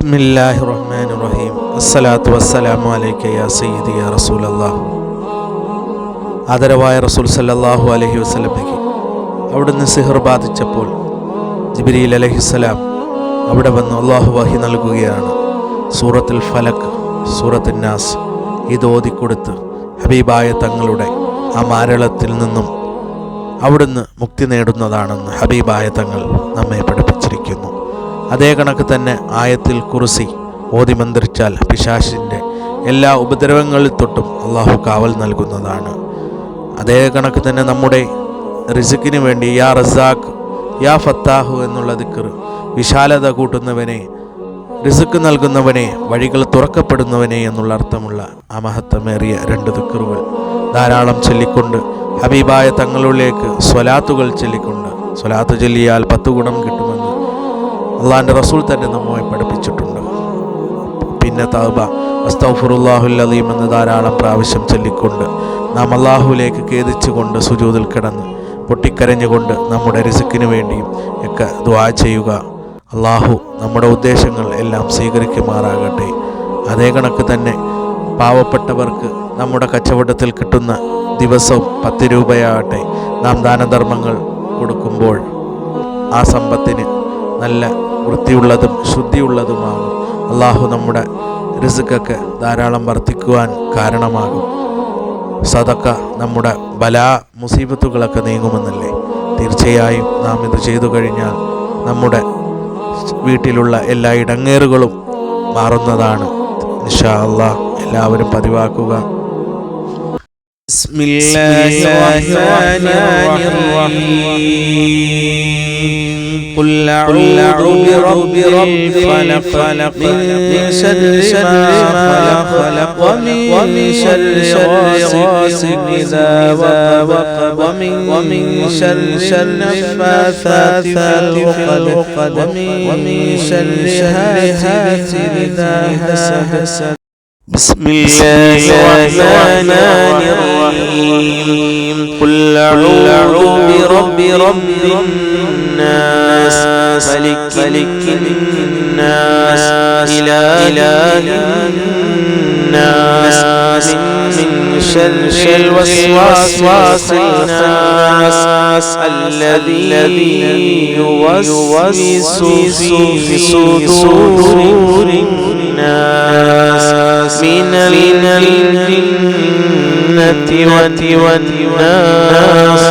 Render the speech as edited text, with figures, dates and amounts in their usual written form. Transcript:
ബിസ്മില്ലാഹിർറഹ്മാനിർറഹീം. അസ്സലാത്തു വസ്സലാമു അലൈക യാ സയ്യിദി യാ റസൂലല്ലാഹ്. ആദരവായ റസൂൽ സല്ലല്ലാഹു അലൈഹി വസല്ലമയ്ക്ക് അവിടുന്ന് സിഹർ ബാധിച്ചപ്പോൾ ജിബ്രീൽ അലൈഹിസ്സലാം അവിടെ വന്ന് അള്ളാഹു വഹി നൽകുകയാണ്. സൂറത്തുൽ ഫലക്, സൂറത്തുൻ നാസ് ഇത് ഓതിക്കൊടുത്ത് ഹബീബായ തങ്ങളുടെ ആ മാരളത്തിൽ നിന്നും അവിടുന്ന് മുക്തി നേടുന്നതാണെന്ന് ഹബീബായ തങ്ങൾ നമ്മെ പഠിപ്പിച്ചിരിക്കുന്നു. അതേ കണക്ക് തന്നെ ആയത്തിൽ കുർസി ഓതി മന്ത്രിച്ചാൽ പിശാചിൻ്റെ എല്ലാ ഉപദ്രവങ്ങളിൽ തൊട്ടും അള്ളാഹു കാവൽ നൽകുന്നതാണ്. അതേ കണക്ക് തന്നെ നമ്മുടെ റിസ്ക്കിന് വേണ്ടി യാ റസാഖ് യാ ഫത്താഹു എന്നുള്ള ദിക്ർ, വിശാലത കൂട്ടുന്നവനെ, റിസ്ക് നൽകുന്നവനെ, വഴികൾ തുറക്കപ്പെടുന്നവനെ എന്നുള്ള അർത്ഥമുള്ള ആ മഹത്വമേറിയ 2 ദിക്റുകൾ ധാരാളം ചൊല്ലിക്കൊണ്ട് ഹബീബായ തങ്ങളിലേക്ക് സ്വലാത്തുകൾ ചൊല്ലിക്കൊണ്ട്, സ്വലാത്ത് ചൊല്ലിയാൽ 10 ഗുണം കിട്ടുമെന്ന് അള്ളാഹിൻ്റെ റസൂൽ തന്നെ നമ്മെ പഠിപ്പിച്ചിട്ടുണ്ട്. പിന്നെ തൗബ, അസ്തഗ്ഫിറുല്ലാഹുൽ അലീം എന്ന് ധാരാളം പ്രാവശ്യം ചൊല്ലിക്കൊണ്ട് നാം അള്ളാഹുവിലേക്ക് ഖേദിച്ചുകൊണ്ട് സുജൂദിൽ കിടന്ന് പൊട്ടിക്കരഞ്ഞുകൊണ്ട് നമ്മുടെ റിസ്ക്കിന് വേണ്ടിയും ഒക്കെ ദുആ ചെയ്യുക. അള്ളാഹു നമ്മുടെ ഉദ്ദേശങ്ങൾ എല്ലാം സ്വീകരിക്കുമാറാകട്ടെ. അതേ കണക്ക് തന്നെ പാവപ്പെട്ടവർക്ക് നമ്മുടെ കച്ചവടത്തിൽ കിട്ടുന്ന ദിവസവും 10 രൂപയാകട്ടെ നാം ദാനധർമ്മങ്ങൾ കൊടുക്കുമ്പോൾ ആ സമ്പത്തിന് നല്ല വൃത്തിയുള്ളതും ശുദ്ധിയുള്ളതുമാകും. അള്ളാഹു നമ്മുടെ റിസ്ക്കൊക്കെ ധാരാളം വർദ്ധിക്കുവാൻ കാരണമാകും. സദക്ക നമ്മുടെ ബലാ മുസീബത്തുകളൊക്കെ നീങ്ങുമെന്നല്ലേ. തീർച്ചയായും നാം ഇത് ചെയ്തു കഴിഞ്ഞാൽ നമ്മുടെ വീട്ടിലുള്ള എല്ലാ ഇടങ്ങേറുകളും മാറുന്നതാണ്. ഇൻഷാ അല്ലാഹ് എല്ലാവരും പതിവാക്കുക. قل أعوذ برب الفلق من شر ما خلق ومن شر غاسق إذا وقب ومن شر النفاثات في العقد ومن شر حاسد إذا حسد. بسم الله الرحمن الرحيم. قل أعوذ برب الناس ملك الناس إله الناس من شر الوسواس الناس الذي يوسوس في صدور الناس من الجنة والناس.